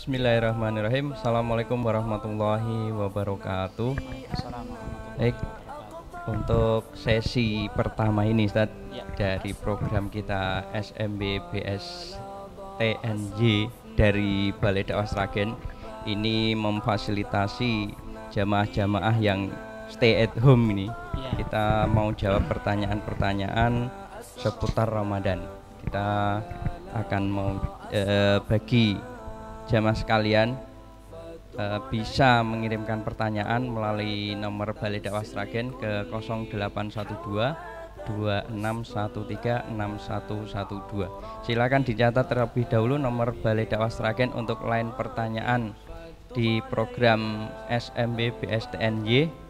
Bismillahirrahmanirrahim. Assalamualaikum warahmatullahi wabarakatuh. Baik, untuk sesi pertama ini Ustaz, dari program kita SMB-BS TNJ dari Balai Dakwah Sragen ini memfasilitasi jamaah-jamaah yang stay at home ini. Kita mau jawab pertanyaan-pertanyaan seputar Ramadan. Kita akan mau bagi jamaah sekalian bisa mengirimkan pertanyaan melalui nomor Balai Dakwah Sragen ke 0812 2613 6112. Silakan dicatat terlebih dahulu nomor Balai Dakwah Sragen untuk line pertanyaan di program SMB BSTNY.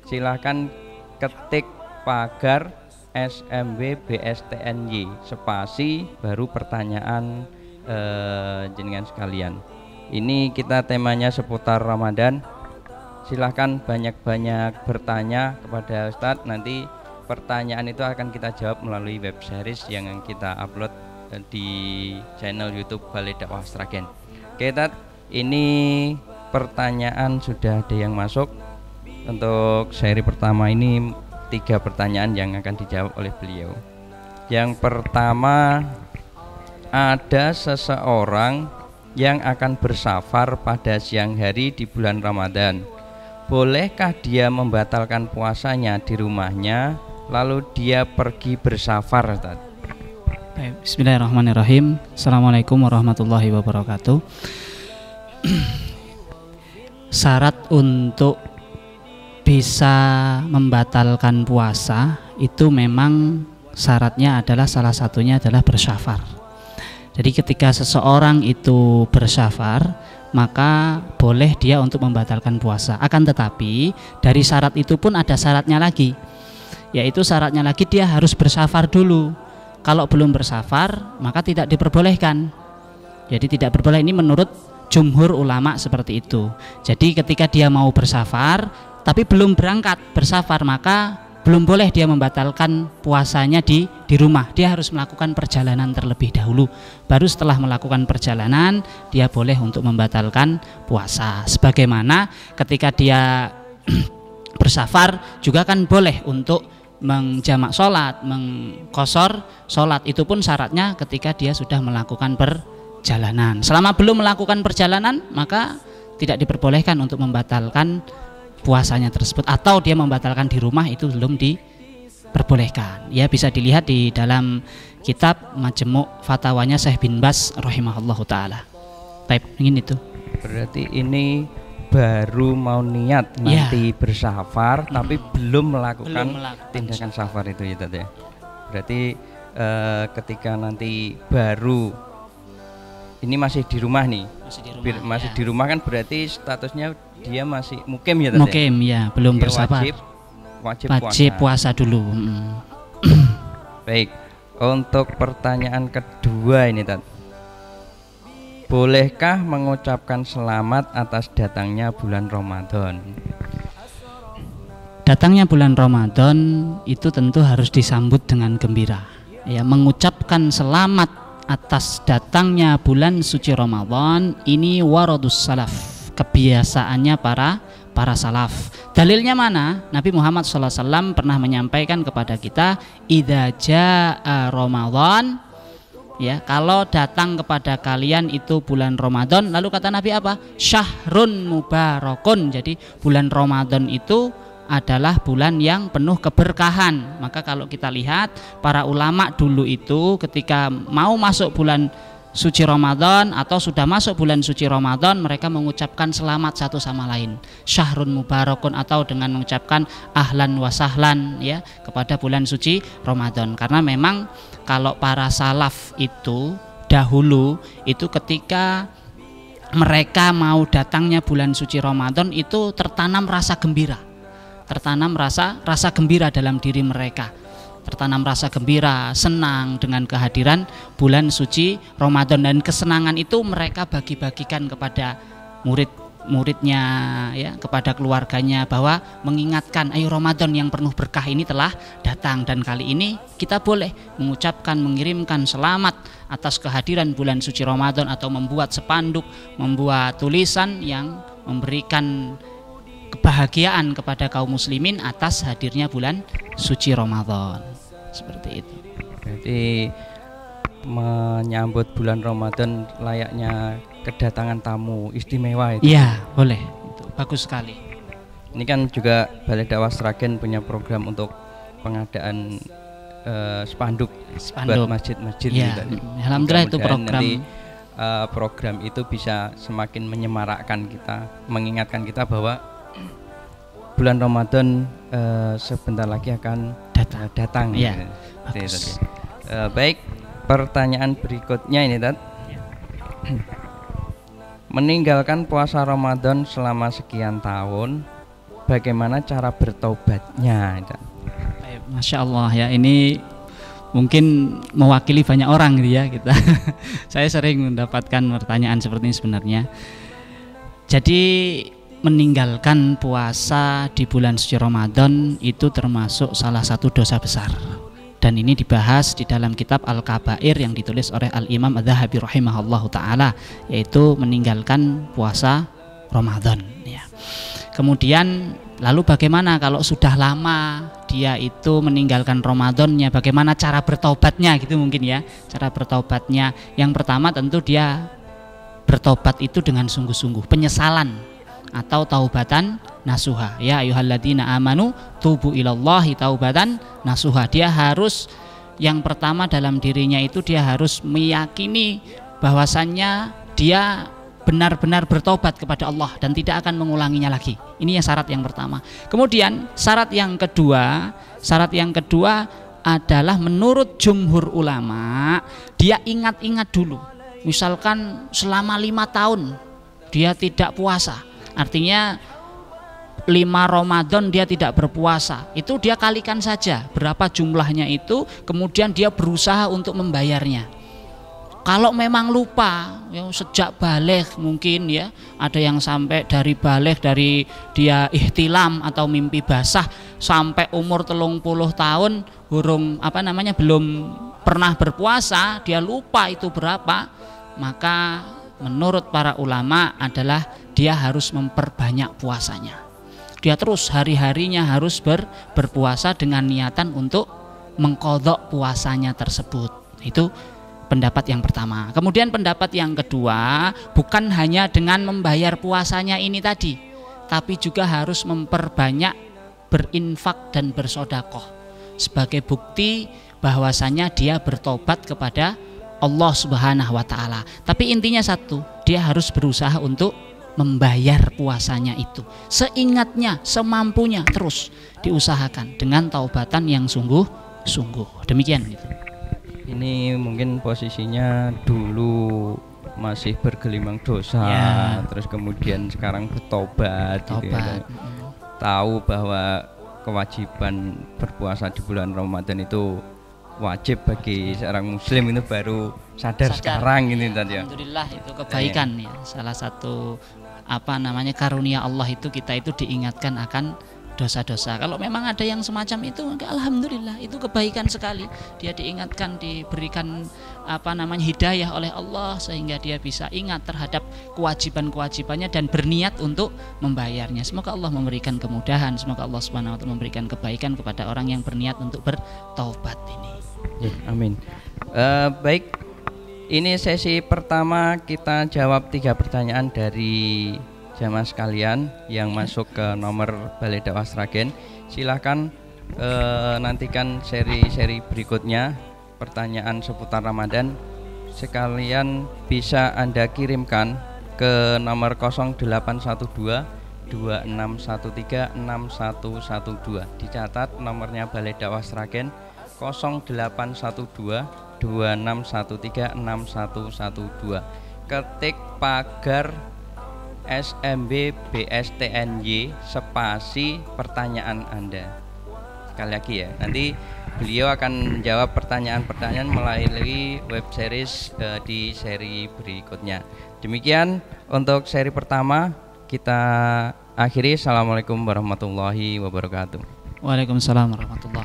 Silakan ketik pagar SMB BSTNY spasi baru pertanyaan jenengan sekalian. Ini kita temanya seputar Ramadan. Silahkan banyak-banyak bertanya kepada Ustadz. Nanti pertanyaan itu akan kita jawab melalui web series yang kita upload di channel YouTube Balai Dakwah Sragen. Oke Ustadz, ini pertanyaan sudah ada yang masuk. Untuk seri pertama ini 3 pertanyaan yang akan dijawab oleh beliau. Yang pertama, ada seseorang yang akan bersafar pada siang hari di bulan Ramadan. Bolehkah dia membatalkan puasanya di rumahnya lalu dia pergi bersafar? Bismillahirrahmanirrahim. Assalamualaikum warahmatullahi wabarakatuh. Syarat untuk bisa membatalkan puasa itu memang syaratnya adalah salah satunya adalah bersafar. Jadi ketika seseorang itu bersafar, maka boleh dia untuk membatalkan puasa. Akan tetapi dari syarat itu pun ada syaratnya lagi, yaitu syaratnya lagi dia harus bersafar dulu. Kalau belum bersafar maka tidak diperbolehkan. Jadi tidak berboleh, ini menurut jumhur ulama seperti itu. Jadi ketika dia mau bersafar tapi belum berangkat bersafar, maka belum boleh dia membatalkan puasanya di rumah. Dia harus melakukan perjalanan terlebih dahulu. Baru setelah melakukan perjalanan dia boleh untuk membatalkan puasa. Sebagaimana ketika dia bersafar juga kan boleh untuk menjamak sholat, mengqashar sholat. Itu pun syaratnya ketika dia sudah melakukan perjalanan. Selama belum melakukan perjalanan maka tidak diperbolehkan untuk membatalkan puasanya tersebut, atau dia membatalkan di rumah itu belum diperbolehkan. Ya, bisa dilihat di dalam kitab Majmu' Fatwanya Syekh bin Baz rahimahullahu taala. Baik, ingin itu. Berarti ini baru mau niat nanti bersafar tapi belum melakukan tindakan safar itu ya tadi. Berarti ketika nanti baru ini masih di rumah nih. Masih di rumah kan berarti statusnya dia masih mukim ya tadi. Mukim ya, belum dia bersafar. Wajib puasa dulu. Baik. Untuk pertanyaan kedua ini Tat. Bolehkah mengucapkan selamat atas datangnya bulan Ramadan? Datangnya bulan Ramadan itu tentu harus disambut dengan gembira. Ya, mengucapkan selamat atas datangnya bulan suci Ramadan ini waradus salaf, kebiasaannya para salaf. Dalilnya mana? Nabi Muhammad SAW pernah menyampaikan kepada kita, idza jaa Ramadan, ya, kalau datang kepada kalian itu bulan Ramadan, lalu kata Nabi apa? Syahrun mubarakun. Jadi bulan Ramadan itu adalah bulan yang penuh keberkahan. Maka kalau kita lihat para ulama dulu itu ketika mau masuk bulan suci Ramadan atau sudah masuk bulan suci Ramadan, mereka mengucapkan selamat satu sama lain, syahrun mubarakun, atau dengan mengucapkan ahlan wa sahlan ya kepada bulan suci Ramadan. Karena memang kalau para salaf itu dahulu itu ketika mereka mau datangnya bulan suci Ramadan itu tertanam rasa gembira. Tertanam rasa gembira dalam diri mereka, tertanam rasa gembira, senang dengan kehadiran bulan suci Ramadan, dan kesenangan itu mereka bagi-bagikan kepada murid muridnya ya, kepada keluarganya bahwa mengingatkan ayo Ramadan yang penuh berkah ini telah datang, dan kali ini kita boleh mengucapkan, mengirimkan selamat atas kehadiran bulan suci Ramadan atau membuat spanduk, membuat tulisan yang memberikan kebahagiaan kepada kaum muslimin atas hadirnya bulan suci Ramadan. Seperti itu. Berarti menyambut bulan Ramadan layaknya kedatangan tamu istimewa itu. Iya, boleh. Itu bagus sekali. Ini kan juga Balai Dakwah Sragen punya program untuk pengadaan spanduk buat masjid-masjid ya, gitu. Alhamdulillah itu program. Nanti program itu bisa semakin menyemarakkan kita, mengingatkan kita bahwa bulan Ramadan sebentar lagi akan datang. Ya, gitu. Baik, pertanyaan berikutnya ini, Tat. Ya. Meninggalkan puasa Ramadan selama sekian tahun, bagaimana cara bertobatnya? Masya Allah ya, ini mungkin mewakili banyak orang gitu ya kita. Saya sering mendapatkan pertanyaan seperti ini sebenarnya. Jadi meninggalkan puasa di bulan suci Ramadan itu termasuk salah satu dosa besar. Dan ini dibahas di dalam kitab Al-Kabair yang ditulis oleh Al-Imam Adz-Dzahabi rahimahullahu ta'ala, yaitu meninggalkan puasa Ramadan ya. Kemudian lalu bagaimana kalau sudah lama dia itu meninggalkan Ramadannya, bagaimana cara bertobatnya gitu mungkin ya. Cara bertobatnya yang pertama tentu dia bertobat itu dengan sungguh-sungguh, penyesalan atau taubatan nasuha. Ya ayyuhalladzina amanu tubu ilallahi taubatan nasuha. Dia harus, yang pertama dalam dirinya itu dia harus meyakini bahwasannya dia benar-benar bertobat kepada Allah dan tidak akan mengulanginya lagi. Ini ya syarat yang pertama. Kemudian syarat yang kedua adalah menurut jumhur ulama dia ingat-ingat dulu. Misalkan selama 5 tahun dia tidak puasa, artinya 5 Ramadan dia tidak berpuasa, itu dia kalikan saja berapa jumlahnya itu, kemudian dia berusaha untuk membayarnya. Kalau memang lupa ya, sejak balik mungkin ya, ada yang sampai dari balik, dari dia ihtilam atau mimpi basah sampai umur 30 tahun belum pernah berpuasa, dia lupa itu berapa, maka menurut para ulama adalah dia harus memperbanyak puasanya. Dia terus hari-harinya harus berpuasa dengan niatan untuk mengqadha puasanya tersebut. Itu pendapat yang pertama. Kemudian pendapat yang kedua, bukan hanya dengan membayar puasanya ini tadi, tapi juga harus memperbanyak berinfak dan bersodakoh sebagai bukti bahwasanya dia bertobat kepada Allah Subhanahu wa ta'ala. Tapi intinya satu, dia harus berusaha untuk membayar puasanya itu seingatnya, semampunya, terus diusahakan dengan taubatan yang sungguh-sungguh. Demikian gitu. Ini mungkin posisinya dulu masih bergelimang dosa ya, terus kemudian sekarang bertobat. Gitu ya. Tahu bahwa kewajiban berpuasa di bulan Ramadan itu wajib bagi seorang muslim, itu baru sadar sekarang ini tadi ya. Alhamdulillah itu kebaikan ya. Salah satu karunia Allah itu kita itu diingatkan akan dosa-dosa. Kalau memang ada yang semacam itu, alhamdulillah itu kebaikan sekali. Dia diingatkan, diberikan hidayah oleh Allah sehingga dia bisa ingat terhadap kewajiban-kewajibannya dan berniat untuk membayarnya. Semoga Allah memberikan kemudahan, semoga Allah Subhanahu wa ta'ala memberikan kebaikan kepada orang yang berniat untuk bertaubat ini. Ya, amin. Baik, ini sesi pertama kita jawab 3 pertanyaan dari jamaah sekalian yang masuk ke nomor Balai Dakwah Sragen. Silahkan nantikan seri-seri berikutnya pertanyaan seputar Ramadan sekalian bisa Anda kirimkan ke nomor 0812 2613 6112. Dicatat nomornya Balai Dakwah Sragen 0812 2613 6112. Ketik pagar SMB BSTNY spasi pertanyaan Anda. Sekali lagi ya, nanti beliau akan menjawab pertanyaan-pertanyaan melalui web series di seri berikutnya. Demikian untuk seri pertama, kita akhiri. Assalamualaikum warahmatullahi wabarakatuh. Waalaikumsalam warahmatullahi